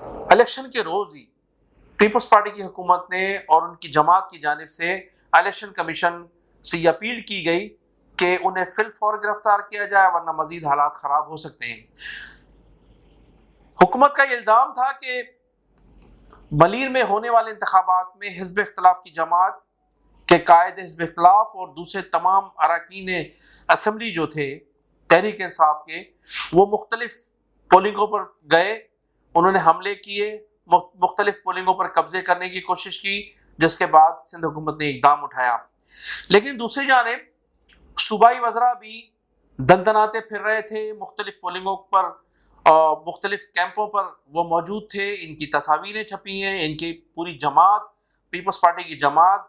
Election کے روز ہی Peoples party کی حکومت نے اور ان کی جماعت کی جانب سے الیکشن کمیشن سے یہ اپیل کی گئی کہ انہیں فی الفور گرفتار کیا جائے ورنہ مزید حالات خراب ہو سکتے ہیں۔ حکومت کا یہ الزام تھا کہ ملیر میں ہونے والے انتخابات میں حزب اختلاف کی جماعت کے قائد حزب اختلاف اور دوسرے تمام اراکین اسمبلی جو تھے تحریک انصاف کے، وہ مختلف پولنگوں پر گئے، انہوں نے حملے کیے، مختلف پولنگوں پر قبضے کرنے کی کوشش کی، جس کے بعد سندھ حکومت نے اقدام اٹھایا۔ لیکن دوسری جانب صوبائی وزراء بھی دندناتے پھر رہے تھے، مختلف پولنگوں پر مختلف کیمپوں پر وہ موجود تھے، ان کی تصاویریں چھپی ہیں، ان کی پوری جماعت، پیپلز پارٹی کی جماعت،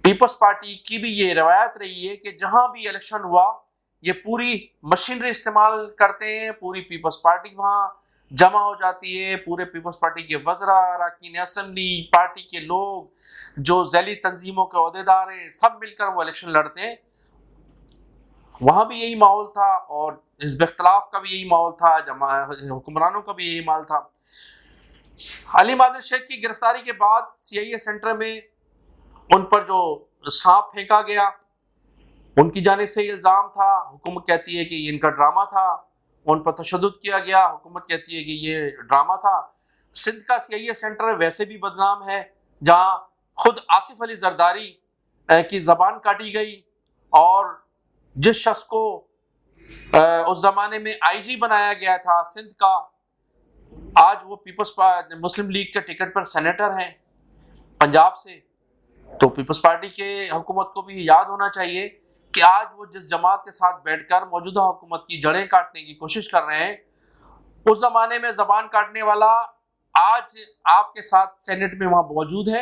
پیپلز پارٹی کی بھی یہ روایت رہی ہے کہ جہاں بھی الیکشن ہوا یہ پوری مشینری استعمال کرتے ہیں، پوری پیپلز پارٹی وہاں جمع ہو جاتی ہے، پورے پیپلز پارٹی کے وزراء، اراکین اسمبلی، پارٹی کے لوگ جو ذیلی تنظیموں کے عہدیدار ہیں، سب مل کر وہ الیکشن لڑتے ہیں۔ وہاں بھی یہی ماحول تھا اور حزب اختلاف کا بھی یہی ماحول تھا، حکمرانوں کا بھی یہی ماحول تھا۔ علیم عادل شیخ کی گرفتاری کے بعد CIA سینٹر میں ان پر جو سانپ پھینکا گیا، ان کی جانب سے یہ الزام تھا، حکومت کہتی ہے کہ یہ ان کا ڈرامہ تھا، ان پر تشدد کیا گیا، حکومت کہتی ہے کہ یہ ڈرامہ تھا۔ سندھ کا CIA سینٹر ویسے بھی بدنام ہے، جہاں خود آصف علی زرداری کی زبان کاٹی گئی، اور جس شخص کو اس زمانے میں IG بنایا گیا تھا سندھ کا، آج وہ مسلم لیگ کے ٹکٹ پر سینیٹر ہیں پنجاب سے۔ تو پیپلز پارٹی کے حکومت کو بھی یاد ہونا چاہیے کہ آج وہ جس جماعت کے ساتھ بیٹھ کر موجودہ حکومت کی جڑیں کاٹنے کی کوشش کر رہے ہیں، اس زمانے میں زبان کاٹنے والا آج آپ کے ساتھ سینٹ میں وہاں موجود ہے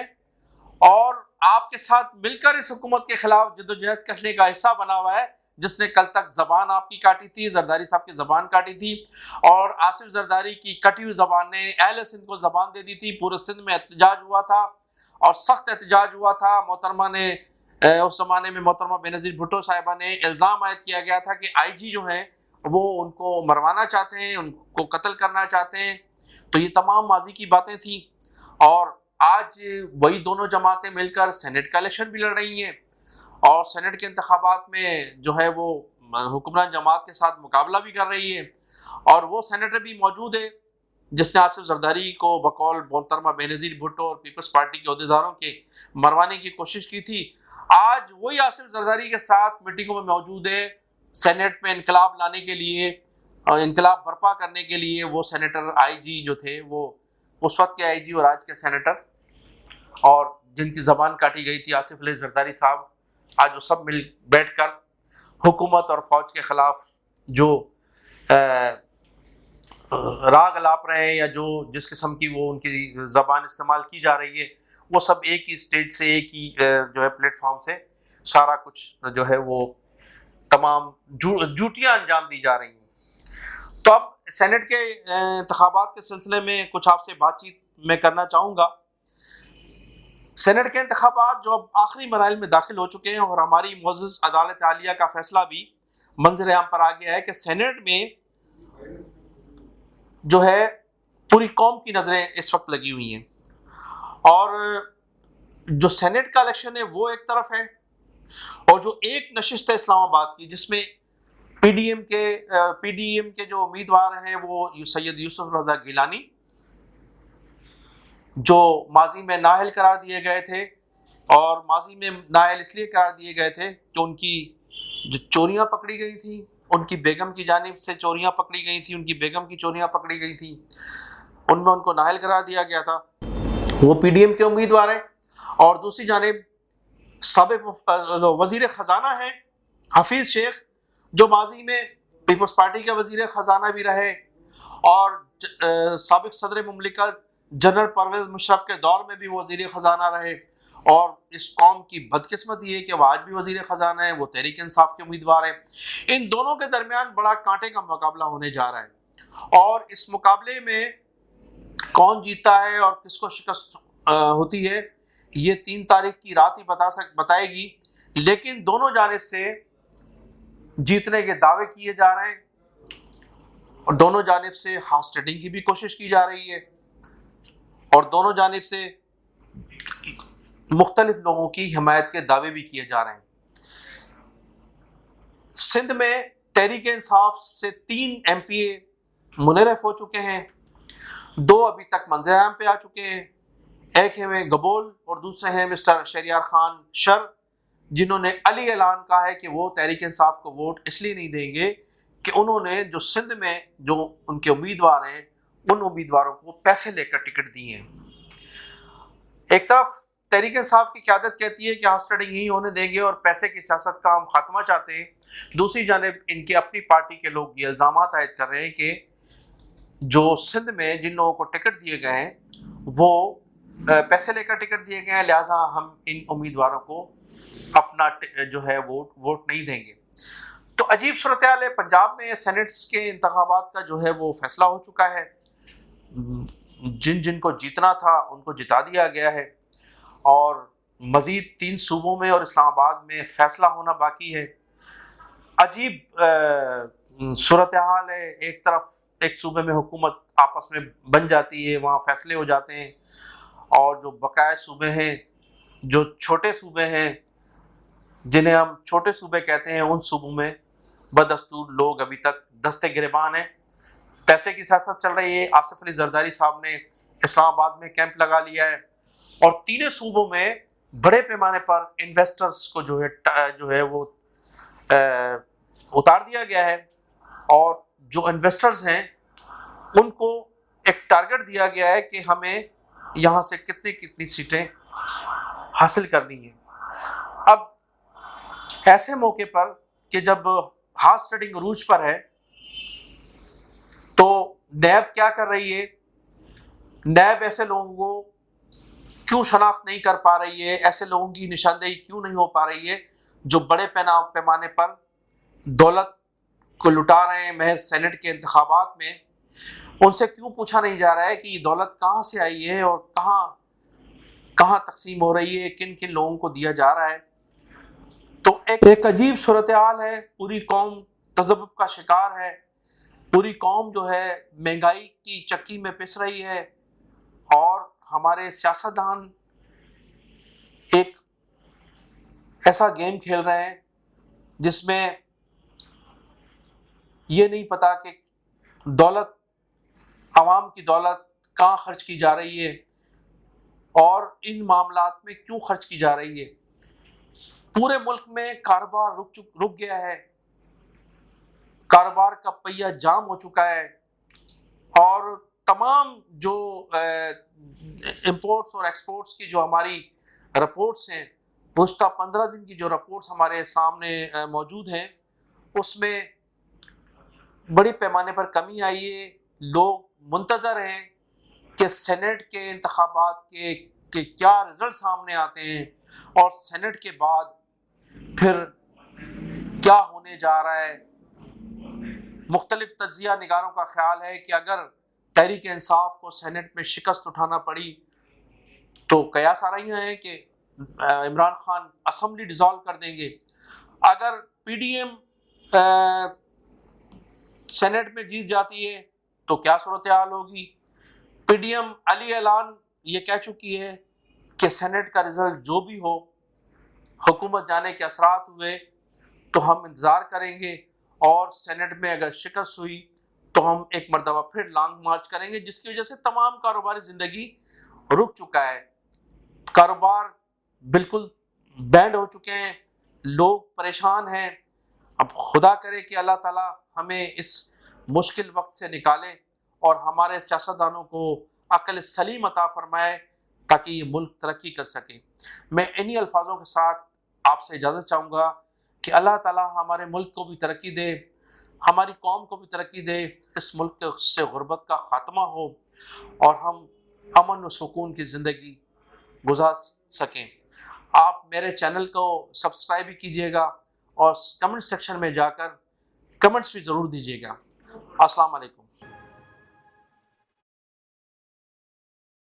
اور آپ کے ساتھ مل کر اس حکومت کے خلاف جدوجہد کرنے کا حصہ بنا ہوا ہے، جس نے کل تک زبان آپ کی کاٹی تھی، زرداری صاحب کی زبان کاٹی تھی، اور آصف زرداری کی کٹی ہوئی زبان نے اہل سندھ کو زبان دے دی تھی۔ پورے سندھ میں احتجاج ہوا تھا اور سخت احتجاج ہوا تھا۔ محترمہ نے اس زمانے میں محترمہ بینظیر بھٹو صاحبہ نے الزام عائد کیا گیا تھا کہ IG جو ہیں وہ ان کو مروانا چاہتے ہیں، ان کو قتل کرنا چاہتے ہیں۔ تو یہ تمام ماضی کی باتیں تھیں، اور آج وہی دونوں جماعتیں مل کر سینٹ کا الیکشن بھی لڑ رہی ہیں، اور سینٹ کے انتخابات میں جو ہے وہ حکمران جماعت کے ساتھ مقابلہ بھی کر رہی ہے، اور وہ سینیٹر بھی موجود ہے جس نے آصف زرداری کو بقول محترمہ بینظیر بھٹو اور پیپلز پارٹی کے عہدیداروں کے مروانے کی کوشش کی تھی۔ آج وہی آصف زرداری کے ساتھ میٹنگوں میں موجود ہے، سینٹ میں انقلاب لانے کے لیے اور انقلاب برپا کرنے کے لیے۔ وہ سینیٹر IG جو تھے، وہ اس وقت کے IG اور آج کے سینیٹر، اور جن کی زبان کاٹی گئی تھی آصف علی زرداری صاحب، آج وہ سب مل بیٹھ کر حکومت اور فوج کے خلاف جو راگ الاپ رہے ہیں، یا جو جس قسم کی وہ ان کی زبان استعمال کی جا رہی ہے، وہ سب ایک ہی اسٹیج سے، ایک ہی جو ہے پلیٹ فارم سے سارا کچھ جو ہے وہ تمام جھوٹیاں انجام دی جا رہی ہیں۔ تو اب سینٹ کے انتخابات کے سلسلے میں کچھ آپ سے بات چیت میں کرنا چاہوں گا۔ سینٹ کے انتخابات جو اب آخری مراحل میں داخل ہو چکے ہیں، اور ہماری معزز عدالت عالیہ کا فیصلہ بھی منظر عام پر آ گیا ہے کہ سینٹ میں جو ہے پوری قوم کی نظریں اس وقت لگی ہوئی ہیں، اور جو سینٹ کا الیکشن ہے وہ ایک طرف ہے، اور جو ایک نشست ہے اسلام آباد کی جس میں پی ڈی ایم کے جو امیدوار ہیں وہ سید یوسف رضا گیلانی، جو ماضی میں نااہل قرار دیے گئے تھے، اور ماضی میں نااہل اس لیے قرار دیے گئے تھے کہ ان کی جو چوریاں پکڑی گئی تھیں، ان کی بیگم کی جانب سے چوریاں پکڑی گئی تھیں، ان کی بیگم کی چوریاں پکڑی گئی تھیں، ان میں ان کو نااہل قرار دیا گیا تھا، وہ پی ڈی ایم کے امیدوار ہیں۔ اور دوسری جانب سابق وزیر خزانہ ہیں حفیظ شیخ، جو ماضی میں پیپلز پارٹی کے وزیر خزانہ بھی رہے، اور سابق صدر مملکت جنرل پرویز مشرف کے دور میں بھی وزیر خزانہ رہے، اور اس قوم کی بدقسمتی ہے کہ وہ آج بھی وزیر خزانہ ہیں، وہ تحریک انصاف کے امیدوار ہیں۔ ان دونوں کے درمیان بڑا کانٹے کا مقابلہ ہونے جا رہا ہے، اور اس مقابلے میں کون جیتا ہے اور کس کو شکست ہوتی ہے یہ 3 تاریخ کی رات ہی بتائے گی، لیکن دونوں جانب سے جیتنے کے دعوے کیے جا رہے ہیں، اور دونوں جانب سے ہاسٹ ریڈنگ کی بھی کوشش کی جا رہی ہے۔ اور دونوں جانب سے مختلف لوگوں کی حمایت کے دعوے بھی کیے جا رہے ہیں۔ سندھ میں تحریک انصاف سے 3 MP منحرف ہو چکے ہیں، 2 ابھی تک منظر عام پہ آ چکے ہیں، ایک ہے گبول اور دوسرے ہیں مسٹر شہریار خان شر، جنہوں نے علی اعلان کہا ہے کہ وہ تحریک انصاف کو ووٹ اس لیے نہیں دیں گے کہ انہوں نے جو سندھ میں جو ان کے امیدوار ہیں ان امیدواروں کو پیسے لے کر ٹکٹ دیے ہیں۔ ایک طرف تحریک انصاف کی قیادت کہتی ہے کہ ہارس ٹریڈنگ نہیں ہونے دیں گے اور پیسے کی سیاست کا ہم خاتمہ چاہتے ہیں، دوسری جانب ان کی اپنی پارٹی کے لوگ یہ الزامات عائد کر رہے ہیں کہ جو سندھ میں جن لوگوں کو ٹکٹ دیے گئے ہیں وہ پیسے لے کر ٹکٹ دیے گئے ہیں، لہٰذا ہم ان امیدواروں کو اپنا جو ہے ووٹ نہیں دیں گے۔ تو عجیب صورتحال ہے۔ پنجاب میں سینٹس کے انتخابات کا جو ہے وہ فیصلہ ہو چکا ہے، جن کو جیتنا تھا ان کو جتا دیا گیا ہے، اور مزید 3 صوبوں میں اور اسلام آباد میں فیصلہ ہونا باقی ہے۔ عجیب صورتحال ہے، ایک طرف ایک صوبے میں حکومت آپس میں بن جاتی ہے، وہاں فیصلے ہو جاتے ہیں، اور جو بقایا صوبے ہیں، جو چھوٹے صوبے ہیں جنہیں ہم چھوٹے صوبے کہتے ہیں، ان صوبوں میں بدستور لوگ ابھی تک دستے گریبان ہیں۔ پیسے کی سیاست چل رہی ہے۔ آصف علی زرداری صاحب نے اسلام آباد میں کیمپ لگا لیا ہے، اور 3 صوبوں میں بڑے پیمانے پر انویسٹرز کو جو ہے وہ اتار دیا گیا ہے، اور جو انویسٹرز ہیں ان کو ایک ٹارگٹ دیا گیا ہے کہ ہمیں یہاں سے کتنی سیٹیں حاصل کرنی ہیں۔ اب ایسے موقع پر کہ جب ہارس ٹریڈنگ عروج پر ہے تو نیب کیا کر رہی ہے؟ نیب ایسے لوگوں کو کیوں شناخت نہیں کر پا رہی ہے، ایسے لوگوں کی نشاندہی کیوں نہیں ہو پا رہی ہے جو بڑے پیمانے پر دولت کو لٹا رہے ہیں محض سینٹ کے انتخابات میں؟ ان سے کیوں پوچھا نہیں جا رہا ہے کہ یہ دولت کہاں سے آئی ہے اور کہاں تقسیم ہو رہی ہے، کن کن لوگوں کو دیا جا رہا ہے؟ تو ایک عجیب صورتحال ہے، پوری قوم تذبذب کا شکار ہے، پوری قوم جو ہے مہنگائی کی چکی میں پس رہی ہے، اور ہمارے سیاستدان ایک ایسا گیم کھیل رہے ہیں جس میں یہ نہیں پتا کہ دولت، عوام کی دولت کہاں خرچ کی جا رہی ہے اور ان معاملات میں کیوں خرچ کی جا رہی ہے۔ پورے ملک میں کاروبار رک گیا ہے، کاروبار کا پہیہ جام ہو چکا ہے، اور تمام جو امپورٹس اور ایکسپورٹس کی جو ہماری رپورٹس ہیں، گزشتہ 15 دن کی جو رپورٹس ہمارے سامنے موجود ہیں، اس میں بڑی پیمانے پر کمی آئی ہے۔ لوگ منتظر ہیں کہ سینٹ کے انتخابات کے کیا رزلٹ سامنے آتے ہیں، اور سینٹ کے بعد پھر کیا ہونے جا رہا ہے۔ مختلف تجزیہ نگاروں کا خیال ہے کہ اگر تحریک انصاف کو سینٹ میں شکست اٹھانا پڑی تو قیاس آرائیاں ہیں کہ عمران خان اسمبلی ڈیزالو کر دیں گے۔ اگر پی ڈی ایم سینٹ میں جیت جاتی ہے تو کیا صورتحال ہوگی؟ پی ڈی ایم علی اعلان یہ کہہ چکی ہے کہ سینٹ کا رزلٹ جو بھی ہو، حکومت جانے کے اثرات ہوئے تو ہم انتظار کریں گے، اور سینٹ میں اگر شکست ہوئی تو ہم ایک مرتبہ پھر لانگ مارچ کریں گے، جس کی وجہ سے تمام کاروباری زندگی رک چکا ہے۔ کاروبار بالکل بینڈ ہو چکے ہیں، لوگ پریشان ہیں۔ اب خدا کرے کہ اللہ تعالیٰ ہمیں اس مشکل وقت سے نکالے اور ہمارے سیاستدانوں کو عقل سلیم عطا فرمائے تاکہ یہ ملک ترقی کر سکے۔ میں انہی الفاظوں کے ساتھ آپ سے اجازت چاہوں گا کہ اللہ تعالیٰ ہمارے ملک کو بھی ترقی دے، ہماری قوم کو بھی ترقی دے، اس ملک سے غربت کا خاتمہ ہو اور ہم امن و سکون کی زندگی گزار سکیں۔ آپ میرے چینل کو سبسکرائب بھی کیجیے گا اور کمنٹ سیکشن میں جا کر کمنٹس بھی ضرور دیجیے گا۔ السلام علیکم۔